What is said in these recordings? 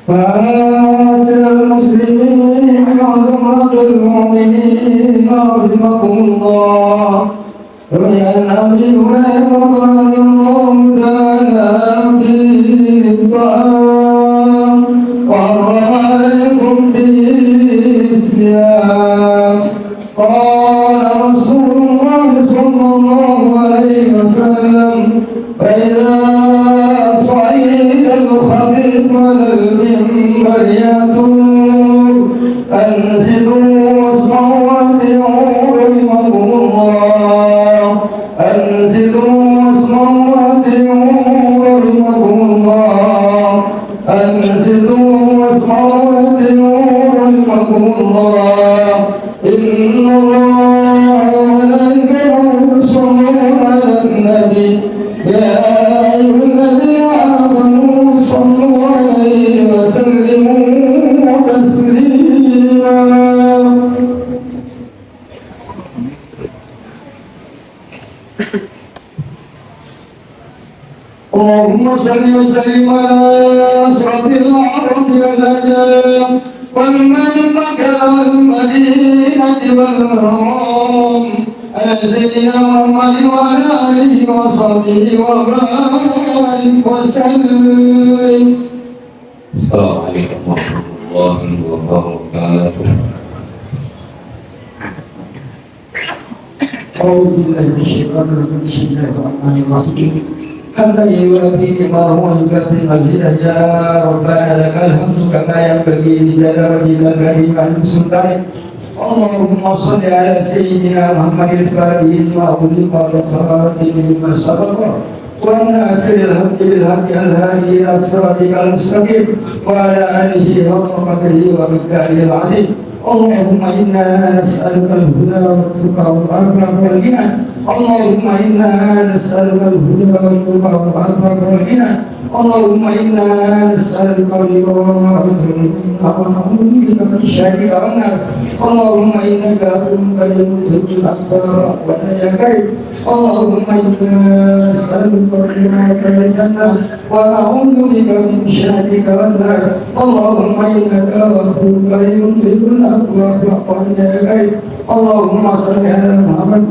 معاشر المسلمين وزمرة المؤمنين رحمكم الله. روي عن أبي هريرة رضي الله تعالى عنه الطعام وحرم عليكم به الصيام. قال رسول الله صلى الله عليه وسلم: فإذا صعد الخطيب على المنبر يقول: أنزلوا واسمعوا وأطيعوا رحمكم الله. أنزلوا واسمعوا وأطيعوا رحمكم الله. أنزلوا واسمعوا وأطيعوا رحمكم الله. إن الله وملائكته يصلون على النبي يا أيها الذين آمنوا صلوا عليه وسلموا تسليما. اللهم صل وسلم على أشرف العرب والأجام والمملكة والمدينة والمحرم على سيدنا محمد وعلى آله وصحبه وبارك وسلم. السلام عليكم ورحمة الله وبركاته. أعوذ بالله من الشيطان الرجيم. بسم الله الرحمن الرحيم. حمدا يوافي ما هو يكافئ مزيدا يا ربنا لك الحمد كما ينبغي لجلال وجهك الكريم سلطانك. اللهم صل على سيدنا محمد الفاتح لما أغلق والخاتم لما سبق والناصر الحق بالحق الهادي إلى صراطك المستقيم وعلى آله حق قدره ومقداره العظيم. اللهم إنا نسألك الهدى والتقى والعفاف والغنى. اللهم إنا نسألك الهدى والتقى والعفاف والغنى. اللهم إنا نسألك رضاك ونعوذ بك من شرك النار. اللهم إنك عفو كريم تحب الأخبار والنجاة. اللهم إنا نسألك رضاك الجنة ونعوذ بك من شرك النار. اللهم إنك عفو كريم تحب الأخبار والنجاة. اللهم صل على محمد.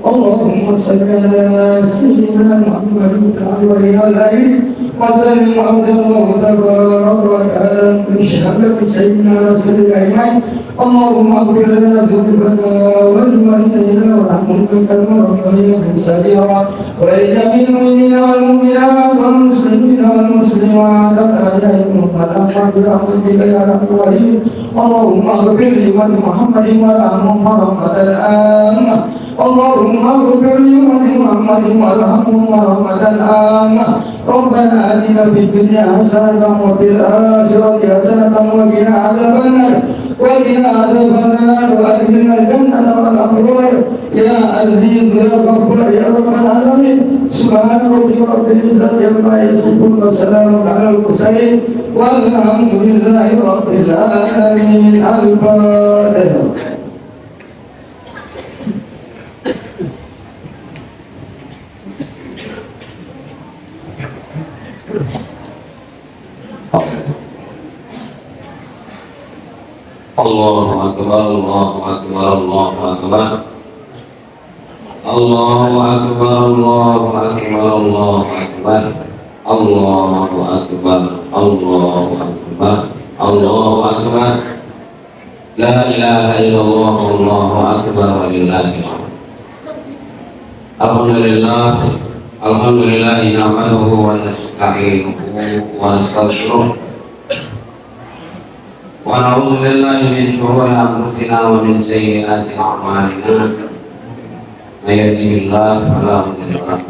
اللهم صل على سيدنا محمد وعلى آله وسلم. الله تبارك وتعالى من شهادة سيدنا رسول الله. اللهم اغفر لنا ذنوبنا ولوالدينا وارحمنا كما ربيانا صغيرا ولجميع المؤمنين والمؤمنات والمسلمين والمسلمات الأحياء منهم والأموات برحمتك يا أرحم الراحمين. اللهم اغفر لأمة محمد وارحمهم رحمة عامة. اللهم اغفر لأمة محمد وارحمهم رحمة عامة. ربنا آتنا في الدنيا حسنة وفي الآخرة حسنة وقنا عذاب النار وقنا عذاب النار وأدخلنا الجنة مع الأبرار يا عزيز يا غفار يا رب العالمين. سبحان ربك رب العزة عما يصفون وسلام على المرسلين والحمد لله رب العالمين. الفاتحة. الله أكبر الله أكبر الله أكبر الله أكبر الله أكبر الله أكبر الله أكبر الله أكبر الله أكبر. لا إله إلا الله والله أكبر ولله الحمد. الحمد لله الحمد لله نحمده ونستعينه ونستغفره ونعوذ بالله من شرور أنفسنا ومن سيئات أعمالنا. من يهده الله فلا مضل له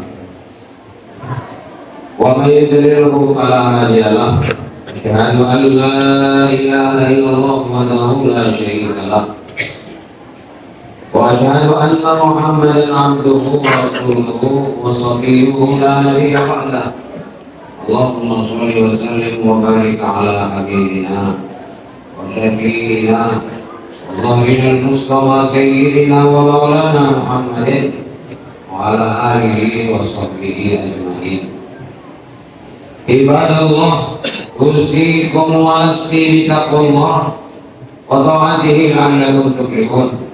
ومن يضلله فلا هادي له. أشهد أن لا إله إلا الله وحده لا شريك له وأشهد أن محمدا عبده ورسوله وصفيه لا نبي بعده. اللهم صل وسلم وبارك على حبيبنا وشفينا وظهرنا المصطفى سيدنا ومولانا محمد وعلى آله وصحبه أجمعين. Ibadallah, usikum wa nafsi bitaqullah wa ta'atihi la'allakum tuflihun.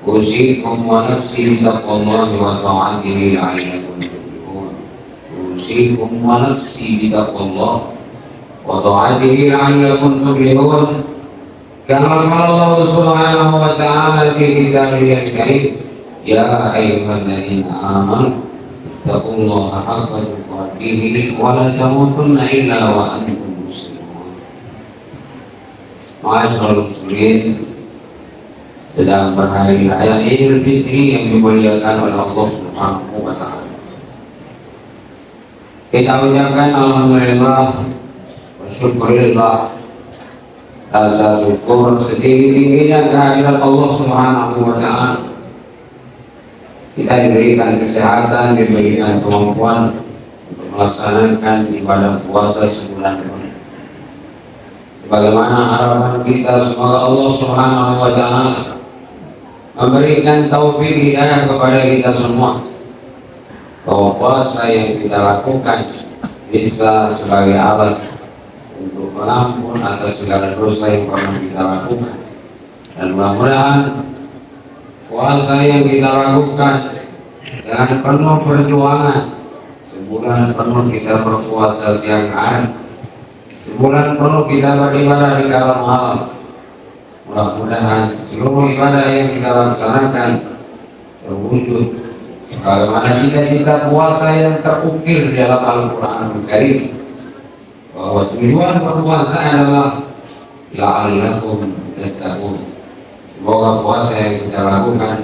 Usikum wa nafsi bitaqullah wa ta'atihi la'allakum tuflihun. Usikum wa nafsi bitaqullah wa ta'atihi la'allakum tuflihun. Kama qala Allah subhanahu wa ta'ala fi kitabihil karim, ya ayyuhalladzina amanu taqullaha haqqa tuqatih wa la tamutunna illa wa antum muslimun. Ma'asyiral muslimin, sedang berhari raya Idul Fitri yang dimuliakan oleh Allah Subhanahu wa taala. Kita ucapkan alhamdulillah wa syukurillah, rasa syukur setinggi-tingginya kehadirat Allah Subhanahu wa taala. Kita diberikan kesehatan, diberikan kemampuan untuk melaksanakan ibadah puasa sebulan penuh. Bagaimana harapan kita, semoga Allah Subhanahu wa taala memberikan taufik hidayah kepada kita semua, bahwa puasa yang kita lakukan bisa sebagai alat untuk mengampun atas segala dosa yang pernah kita lakukan. Dan mudah-mudahan puasa yang kita lakukan dengan penuh perjuangan, sebulan penuh kita berpuasa siang hari, sebulan penuh kita beribadah di kala malam. Mudah-mudahan seluruh ibadah yang kita laksanakan terwujud sebagaimana cita-cita puasa yang terukir di dalam Al-Quran Al-Karim, bahwa tujuan berpuasa adalah la'allakum tattaqun. Semoga puasa yang kita lakukan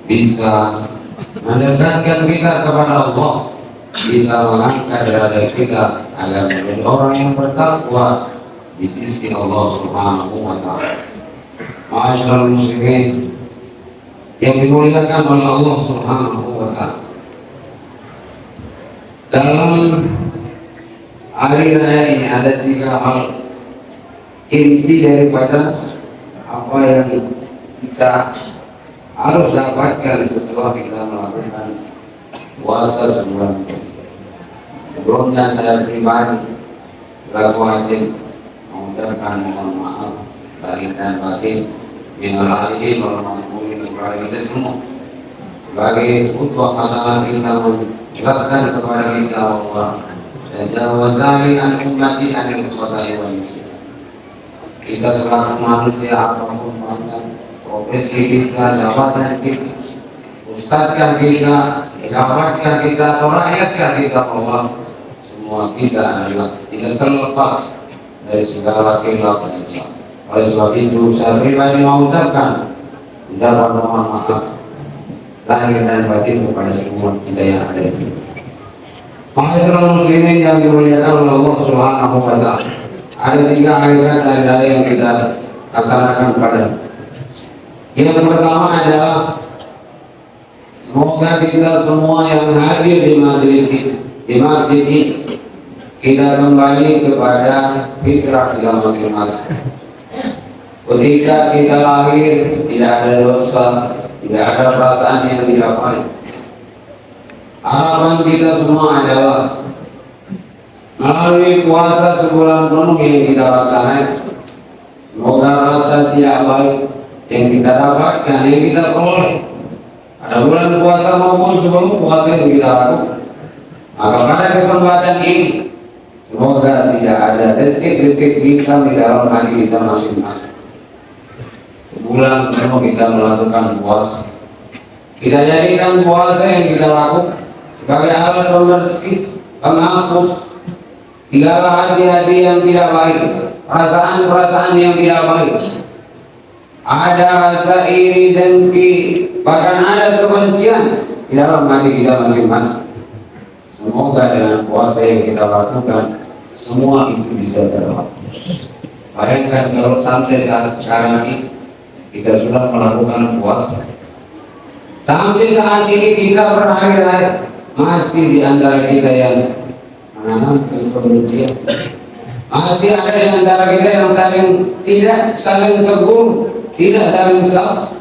bisa mendekatkan kita kepada Allah, bisa mengangkat derajat kita agar menjadi orang yang bertakwa di sisi Allah Subhanahu wa taala. Ma'asyiral muslimin yang dimuliakan oleh Allah Subhanahu wa taala, dalam hari raya ini ada 3 hal inti daripada apa yang kita harus dapatkan setelah kita melakukan puasa sebulan. Sebelumnya saya pribadi selaku hakim mengucapkan mohon maaf lahir dan batin minal aidin wal ma'mumin kepada kita semua, sebagai uswah hasanah kita menjelaskan kepada kita Allah dan jawazali an ummati anil khata'i wal nisyan. Kita selaku manusia, apapun mantan profesi kita, jabatan kita, ustadzkah kita, dapatkan kita, atau rakyatkah kita, Allah, semua kita adalah tidak terlepas dari segala khilaf dan salah. Oleh sebab itu saya pribadi mengucapkan ucapan mohon maaf lahir dan batin kepada semua kita yang ada di sini. Ma'asyiral muslimin yang dimuliakan oleh Allah Subhanahu wa taala, ada 3 agenda hari yang kita laksanakan pada. Yang pertama adalah semoga kita semua yang hadir di majelis di masjid ini, kita kembali kepada fitrah kita masing-masing. Ketika kita lahir tidak ada dosa, tidak ada perasaan yang tidak baik. Harapan kita semua adalah melalui puasa sebulan penuh yang kita laksanakan, semoga rasa tidak baik yang kita dapatkan, yang kita peroleh pada bulan puasa maupun sebelum puasa yang kita lakukan, maka pada kesempatan ini semoga tidak ada detik-detik hitam di dalam hati kita masing-masing. Bulan penuh kita melakukan puasa, kita jadikan puasa yang kita lakukan sebagai alat pembersih, penghapus segala hati-hati yang tidak baik, perasaan-perasaan yang tidak baik. Ada rasa iri, dengki, bahkan ada kebencian di dalam hati kita masing-masing. Semoga dengan puasa yang kita lakukan semua itu bisa terhapus. Bayangkan kalau sampai saat sekarang ini kita sudah melakukan puasa, sampai saat ini kita berhari-hari masih di antara kita yang menanamkan kebencian, masih ada di antara kita yang tidak saling tegur, tidak saling salah.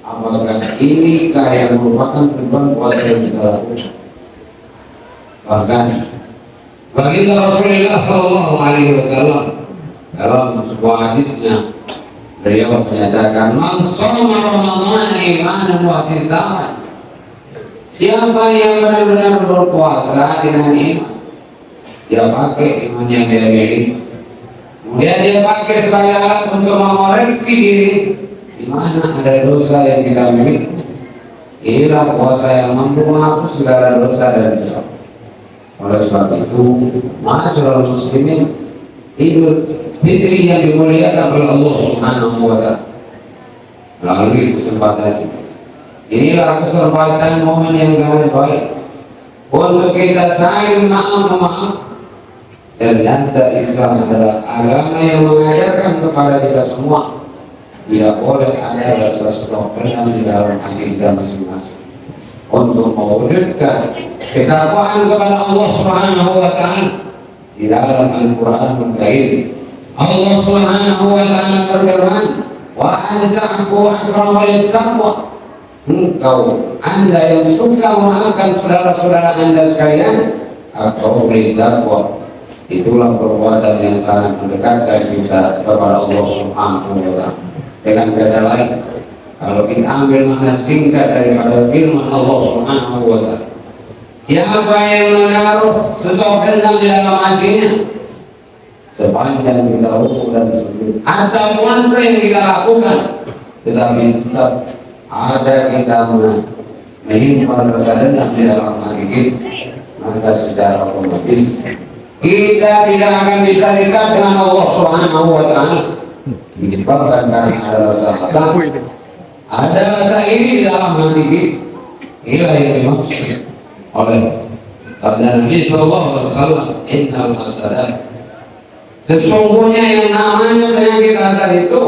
Apakah inikah yang merupakan tujuan puasa yang kita lakukan? Bahkan Baginda Rasulullah Sallallahu Alaihi Wasallam dalam sebuah hadisnya beliau menyatakan, "Man shoma Ramadan imanan wa ihtisaban." Siapa yang benar-benar berpuasa dengan iman, dia pakai iman yang dia miliki, kemudian dia pakai sebagai alat untuk mengoreksi diri di mana ada dosa yang kita miliki. Inilah puasa yang mampu menghapus segala dosa dan dosa. Oleh sebab itu, ma'asyiral muslimin, Idul Fitri yang dimuliakan oleh Allah Subhanahu wa Ta'ala melalui kesempatan ini. Inilah kesempatan momen yang sangat baik untuk kita saling maaf-maaf. Ternyata Islam adalah agama yang mengajarkan kepada kita semua tidak boleh ada rasa strokeran di dalam hati kita masing-masing untuk mewujudkan ketakwaan kepada Allah Subhanahu wa Ta'ala. Di dalam Al-Quran Al-Karim Allah Subhanahu wa Ta'ala berfirman, "Wa anta'fu aqrabu lit-taqwa." Engkau, Anda yang suka memaafkan saudara-saudara Anda sekalian, aqrabu lit-taqwa, itulah perbuatan yang sangat mendekatkan kita kepada Allah Subhanahu wa Ta'ala. Dengan kata lain, kalau kita ambil makna singkat daripada firman Allah Subhanahu wa Ta'ala, siapa yang menaruh stok dendam di dalam hatinya sepanjang kita ruku dan sujud atau puasa yang kita lakukan, tetapi tetap ada kita menyimpan rasa dendam di dalam hati kita, maka secara otomatis kita tidak akan bisa dekat dengan Allah Subhanahu wa Ta'ala. Disebabkan karena ada rasa hasad, ada rasa iri di dalam hati kita. Inilah yang dimaksud oleh sabda Nabi Sallallahu Alaihi Wasallam, "Innal hasadat." Sesungguhnya yang namanya penyakit hasad itu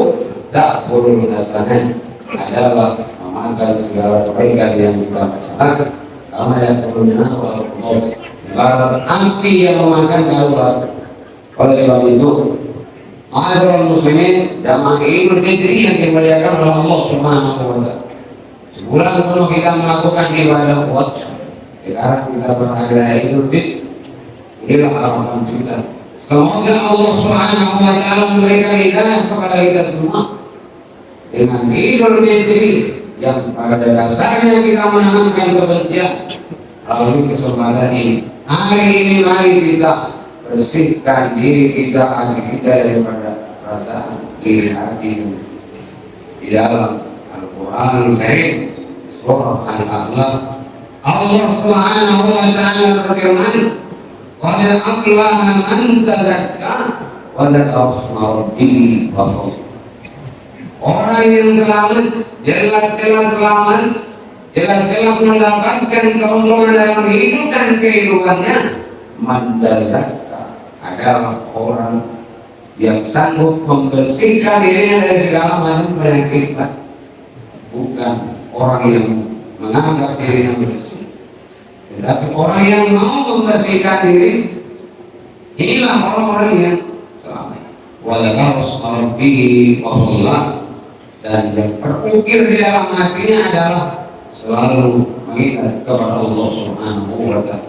tak perlu hasanah, adalah memakan segala kebaikan yang kita laksanakan. Karena yang perlu Allah, ibarat api yang memakan kaulah. Oleh sebab itu, ma'asyiral muslimin, jamaah Idul Fitri yang dimuliakan oleh Allah Subhanahu wa Ta'ala, sebulan penuh kita melakukan ibadah puasa. Sekarang kita berada Idul Fitri. Inilah harapan kita. Semoga Allah Subhanahu wa Ta'ala memberikan hidayah kepada kita semua dengan Idul Fitri yang pada dasarnya kita menanamkan kebencian. Lalu kesempatan ini, hari ini mari kita bersihkan diri kita, hati kita daripada perasaan iri hati. Di dalam Al-Quran Al-Karim surah Al-A'la, Allah Subhanahu wa Ta'ala berfirman, "Qad aflaha man tazakka wa dzakara isma rabbih fa shalla." Orang yang selamat, jelas-jelas selamat, jelas-jelas mendapatkan keuntungan dalam hidup dan kehidupannya. Man tazakka adalah orang yang sanggup membersihkan dirinya dari segala macam penyakit, bukan orang yang menganggap dirinya bersih, tetapi orang yang mau membersihkan diri. Inilah orang-orang yang selamat. Wadzakara isma rabbih fa shalla, dan yang berpikir di dalam hatinya adalah selalu mengingat kepada Allah Subhanahu wa Ta'ala.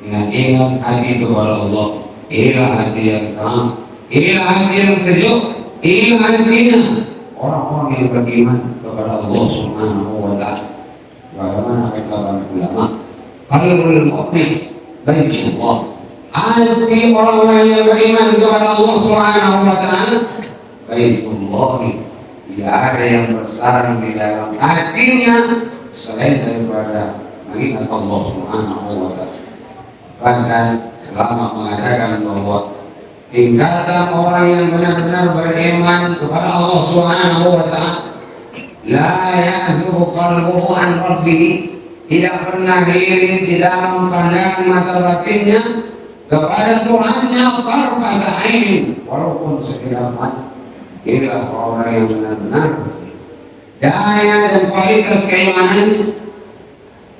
Dengan ingat hati kepada Allah, inilah hati yang tenang, inilah hati yang sejuk, inilah hatinya orang-orang yang beriman kepada Allah Subhanahu wa Ta'ala. Bagaimana kata ulama, qalbul mu'min baitullah, hati orang-orang yang beriman kepada Allah Subhanahu wa Ta'ala baitullah, tidak ada yang bersarang di dalam hatinya selain daripada mengingat Allah Subhanahu wa Ta'ala. Bahkan ulama mengatakan bahwa tingkatan orang yang benar-benar beriman kepada Allah Subhanahu wa Ta'ala, la ya'zubu qalbuhu an rabbih, tidak pernah hilang di dalam pandangan mata batinnya kepada Tuhannya tarfata ain, walaupun sekedar mata. Inilah orang yang benar-benar daya dan kualitas keimanannya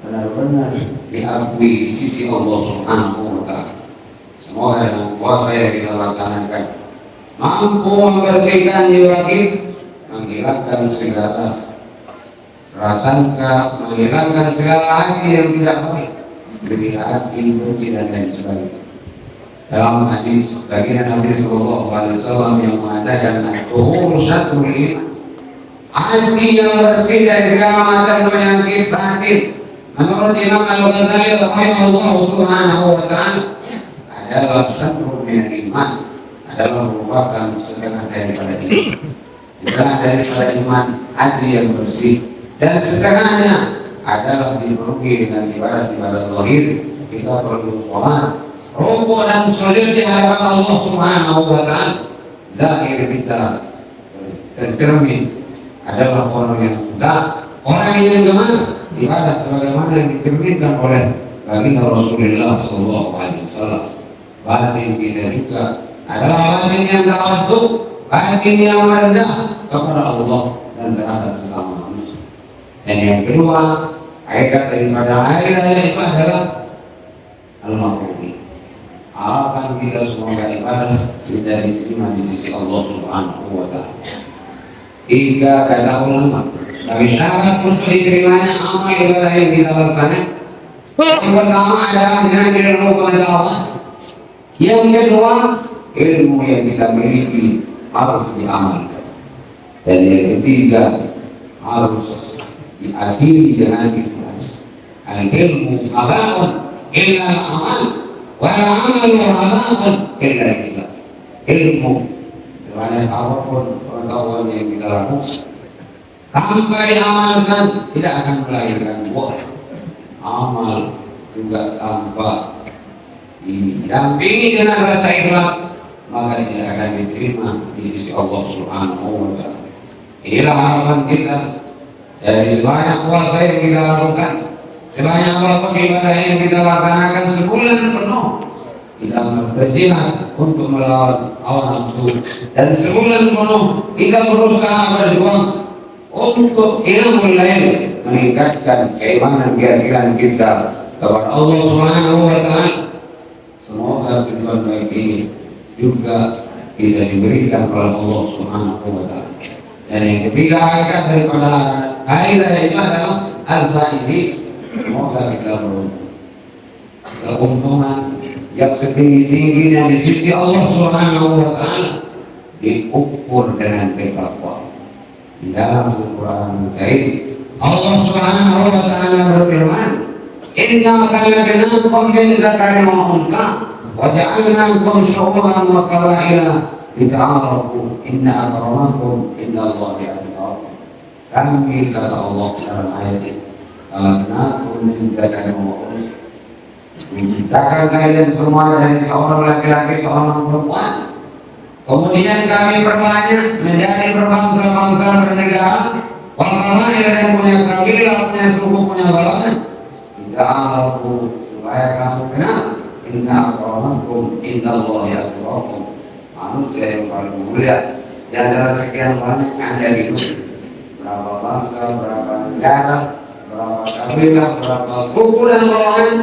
benar-benar diakui di sisi Allah Subhanahu wa Ta'ala. Semoga dengan puasa yang kita laksanakan mampu membersihkan jiwa kita, menghilangkan segala prasangka, menghilangkan segala hati yang tidak baik, dari hati, benci dan lain sebagainya. dalam hadis baginda Nabi Sallallahu Alaihi Wasallam yang mengatakan urusatul iman, hati yang bersih dari segala macam penyakit batin. Menurut Imam Al-Ghazali rahimahullah subhanahu wa ta'ala, adalah satu min iman, adalah merupakan setengah daripada iman. Setengah daripada iman hati yang bersih, dan setengahnya adalah dipenuhi dengan ibadah-ibadah zahir. Kita perlu sholat, rukuk dan sujud di hadapan Allah subhanahu wa ta'ala. Zahir kita tercermin adalah orang yang sudah, orang yang gemar ibadah sebagaimana yang dicerminkan oleh baginda Rasulullah Sallallahu Alaihi Wasallam. Batin kita juga adalah batin yang tawadhu, batin yang rendah kepada Allah dan terhadap sesama manusia. Dan yang kedua, hakikat daripada hari raya itu adalah al-maqbul. Harapan kita semoga ibadah kita diterima di sisi Allah Subhanahu wa Ta'ala. Tiga kata ulama bagi syarat untuk diterimanya amal ibadah yang kita laksanakan. Yang pertama adalah dengan ilmu pengetahuan. Yang kedua, ilmu yang kita miliki harus diamalkan. Dan yang ketiga, harus diakhiri dengan ikhlas. Al-ilmu abaun illa al-amal, wal amalu abaun illa ikhlas. Ilmu sebanyak apapun pengetahuan yang kita lakukan, tanpa diamalkan tidak akan melahirkan buah. Amal juga tanpa didampingi dengan rasa ikhlas, maka tidak akan diterima di sisi Allah Subhanahu wa Ta'ala. Inilah harapan kita dari sebanyak puasa yang kita lakukan, sebanyak apapun ibadah yang kita laksanakan sebulan penuh. Kita berjihad untuk melawan hawa nafsu, dan sebulan penuh kita berusaha berjuang untuk qiyamul lail, meningkatkan keimanan keyakinan kita kepada Allah Subhanahu wa Ta'ala. Semoga tujuan baik ini juga kita diberikan oleh Allah Subhanahu wa Ta'ala. Dan yang ketiga, hakikat daripada hari raya itu adalah al-faizi. Semoga kita beruntung keuntungan yang setinggi-tingginya di sisi Allah Subhanahu wa Ta'ala diukur dengan takwa. Di dalam Al-Quran Karim Allah Subhanahu wa Ta'ala berfirman, inna khalaqnakum min dzakarin wa untha wa ja'alnakum syu'uban wa qabaila lita'arafu inna akramakum indallahi atqakum. Kami, kata Allah dalam ayat ini, khalaqnakum min dzakarin wa untha, menciptakan kalian semua dari seorang laki-laki seorang perempuan. Kemudian kami perbanyak menjadi berbangsa-bangsa bernegara, wal-qabail yang punya kabilah, punya suku, punya golongan. Tidak aku supaya kamu kenal, inna akramakum indallahi atqakum. Manusia yang paling mulia di antara sekian banyak yang ada di dunia. Berapa bangsa, berapa negara, berapa kabilah, berapa suku dan golongan,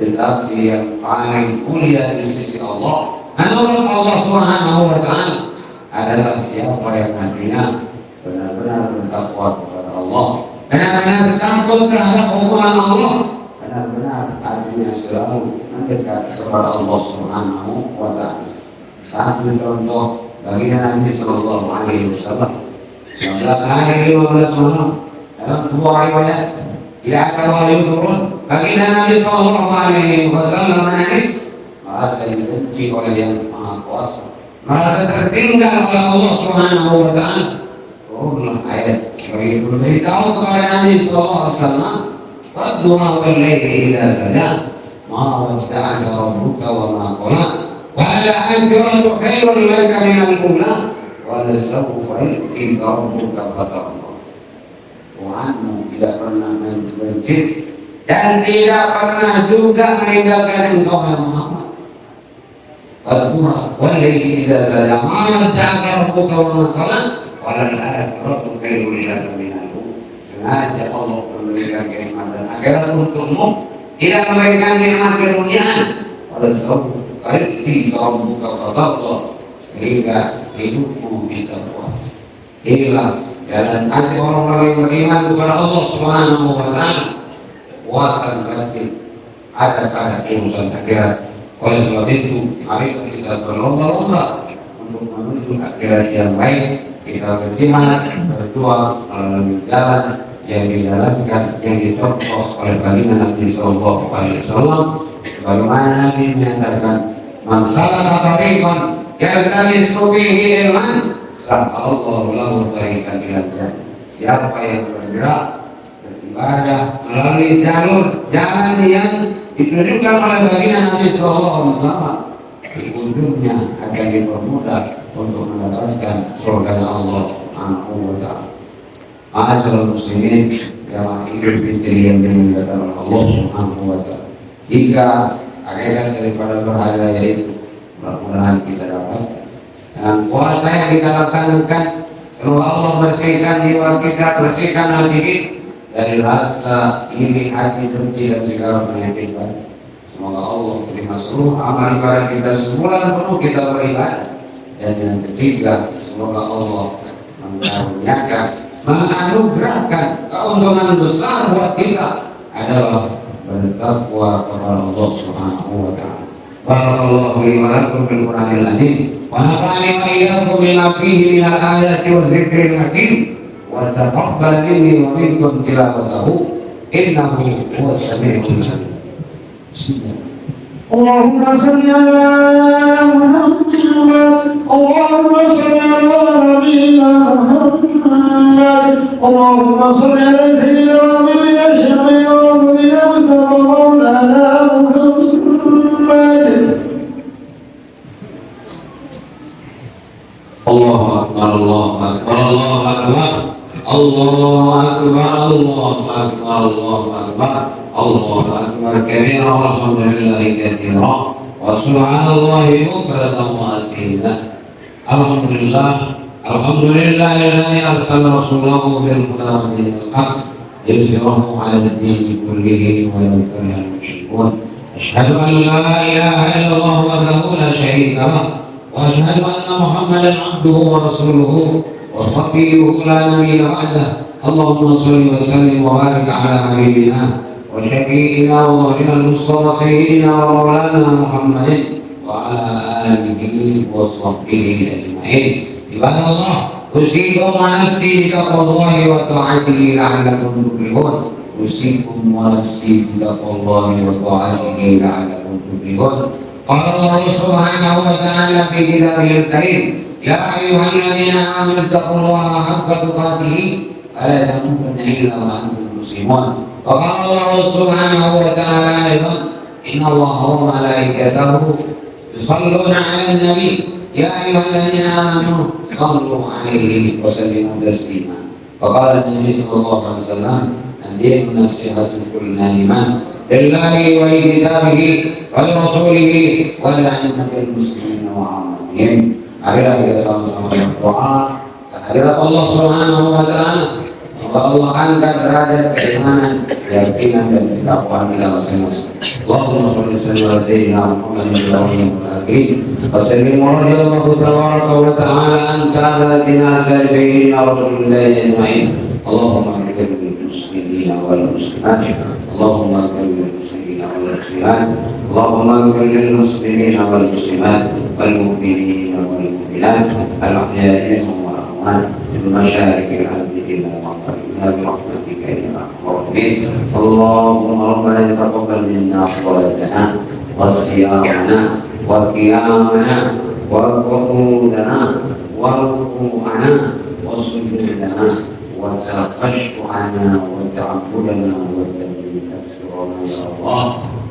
tetapi yang paling mulia di sisi Allah menurut Allah Subhanahu wa Ta'ala adalah siapa yang hatinya benar-benar bertakwa kepada Allah, benar-benar takut terhadap hukuman Allah, benar-benar hatinya selalu mendekat kepada Allah Subhanahu wa Ta'ala. Satu contoh bagi Nabi Sallallahu Alaihi Wasallam, 15 hari 15 malam dalam sebuah riwayat tidak ada wahyu turun, baginda Nabi Sallallahu Alaihi Wasallam menangis, merasa dibenci oleh yang Maha Kuasa, merasa tertinggal oleh Allah Subhanahu wa Ta'ala. Turunlah ayat sebagai memberitahu kepada Nabi Sallallahu Alaihi Wasallam, "Wadduha wal laili idza saja, ma wadda'aka rabbuka wa ma qala, wa al-akhiratu khairun laka min al-ula, wa la-sawfa yu'tika rabbuka fatarda." Tuhanmu tidak pernah membenci dan tidak pernah juga meninggalkan engkau Muhammad. Wadduha wal laili idza saja, ma wadda'aka rabbuka wa ma qala, wa al-akhiratu khairun laka min al-ula. Sengaja Allah memberikan kenikmatan akhirat untukmu, tidak memberikan nikmat keduniaan. Wa la-sawfa yu'tika rabbuka fatarda, sehingga hidupmu bisa puas. Inilah jalan hati orang-orang yang beriman kepada Allah Subhanahu wa Ta'ala. Puasan batin ada pada urusan akhirat, Oleh sebab itu, mari kita berlomba-lomba untuk menuju akhirat yang baik. Kita berjihad, berjuang melalui jalan yang dijalankan, yang dicontoh oleh baginda Nabi Sallallahu Alaihi Wasallam. Sebagaimana Nabi menyatakan, "Man salaka tariqan yaltamisu fihi ilman, sahhalallahu lahu tariqan ilal jannah." Siapa yang bergerak beribadah melalui jalan yang ditunjukkan oleh baginda Nabi Sallallahu Alaihi Wasallam, di ujungnya akan dipermudah untuk mendapatkan surga Allah Subhanahu wa Ta'ala. Ma'asyiral muslimin yang Idul Fitri yang dimuliakan oleh Allah Subhanahu wa Ta'ala. Jika agenda daripada berhala yaitu mudah-mudahan kita dapatkan dengan puasa yang kita laksanakan, semoga Allah bersihkan jiwa kita, bersihkan hati kita dari rasa iri, hati, benci dan segala penyakit batin. Semoga Allah terima seluruh amal ibadah kita sebulan penuh kita beribadah. Dan yang ketiga, semoga Allah mengaruniakan, menganugerahkan keuntungan besar buat kita adalah bertakwa kepada Allah Subhanahu wa Ta'ala. Barakallahu li wa lakum fil Qur'anil azim wa nafa'ani wa iyyakum bima fihi minal ayati wa dzikril hakim wa taqabbal minni wa minkum tilawatahu innahu huwas samiul alim. Allahumma salli ala Muhammad, Allahumma salli ala nabiyyina Muhammad, Allahumma salli ala sayyidina wa nabiyina syafi'ina wa nabiyina Mustafa maulana Muhammad. Allahu akbar, Allahu akbar, Allahu akbar, Allahu akbar, Allahu akbar, Allahu akbar. الله أكبر كبيرا والحمد لله كثيرا وسبحان الله بكرة وأصيلا. الحمد لله الذي أرسل رسوله بالهدى ودين الحق ليظهره على الدين كله ولو كره المشركون. أشهد أن لا إله إلا الله وحده لا شريك له وأشهد أن محمدا عبده ورسوله وصفيه لا نبي بعده. اللهم صل وسلم وبارك على حبيبنا وشفيعنا ومولانا المصطفى سيدنا ومولانا محمد وعلى آله وصحبه أجمعين. عباد الله، أوصيكم ونفسي بتقوى الله وطاعته لعلكم تفلحون. أوصيكم ونفسي بتقوى الله وطاعته لعلكم تفلحون. قال الله سبحانه وتعالى في كتابه الكريم: يا أيها الذين آمنوا اتقوا الله حق تقاته ولا تموتن إلا وأنتم مسلمون. وقال الله سبحانه وتعالى أيضا: إن الله وملائكته يصلون على النبي يا أيها الذين آمنوا صلوا عليه وسلموا تسليما. وقال النبي صلى الله عليه وسلم: الدين نصيحة كل إيمان لله ولكتابه ولرسوله ولأئمة المسلمين وعامتهم. Marilah kita sama-sama berdoa kehadirat Allah Subhanahu wa Ta'ala. Allah angkat derajat keimanan, keyakinan dan ketakwaan kita masing-masing. Allahumma shalli ala sayyidina Muhammadin wa alihi wa sallim wa radiyallahu tabaraka wa ta'ala an sadatina sayyidina Rasulillah ajma'in. Allahumma ighfir lil muslimina wal muslimat. Allahumma ighfir lil muslimina wal muslimat. Allahumma ighfir lil muslimina wal muslimat wal mu'minina wal mu'minat al ahya'i wal amwat bil masyaariqil ardi برحمتك يا ارحم الراحمين. اللهم ربنا تقبل منا صلاتنا وصيامنا وقيامنا وقعودنا وركوعنا وسجودنا وتخشعنا وتعبدنا وتكسرنا يا الله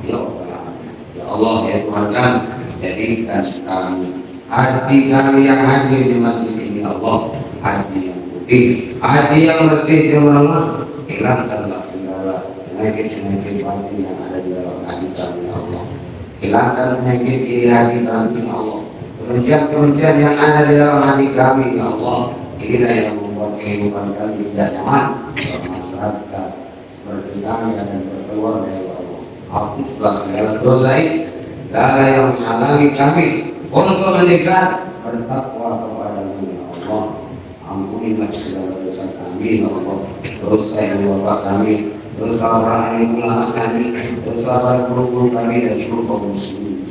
يا رب العالمين. Ya Allah, ya Tuhan kami, jadikan kami hati kami yang hadir di masjid ini Allah hati yang hati yang bersih cemerlang, hilangkanlah segala penyakit-penyakit batin yang ada di dalam hati kami ya Allah. Hilangkan penyakit iri hati kami ya Allah. Kebencian-kebencian yang ada di dalam hati kami ya Allah. Inilah yang membuat kehidupan kami tidak nyaman, bermasyarakat, bertetangga dan berkeluarga ya Allah. Hapuslah segala dosa ini, segala yang menghalangi kami untuk mendekat bertakwa kepada-Mu ya Allah. Ampunilah segala dosa kami ya Allah, dosa yang bapak kami, dosa para ulama kami, dosa para guru kami dan seluruh kaum muslimin.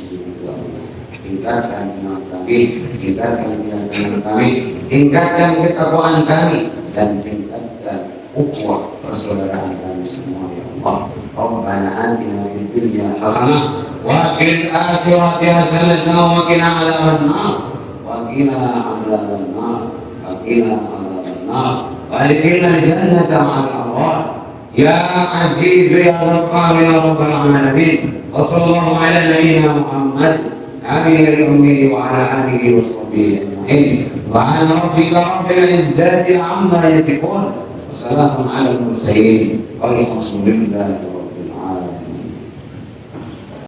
tingkatkan iman kami, tingkatkan keyakinan kami, tingkatkan ketakwaan kami, dan tingkatkan ukhuwah persaudaraan kami semua ya Allah. Rabbana atina fid dunya hasanah wa fil akhirati hasanah wa qina adzabannar wa qina adzabannar wa qina adzabannar wa adkhilna jannata ma'al abrar ya aziz ya rabbana ya rabbal alamin. Wa sallallahu ala nabiyyina Muhammad amiril ummi wa ala alihi wa sahbihi ajma'in. Subhana rabbika rabbil izzati amma yasifun. Wassalamu ala al-mursalin walhamdulillahi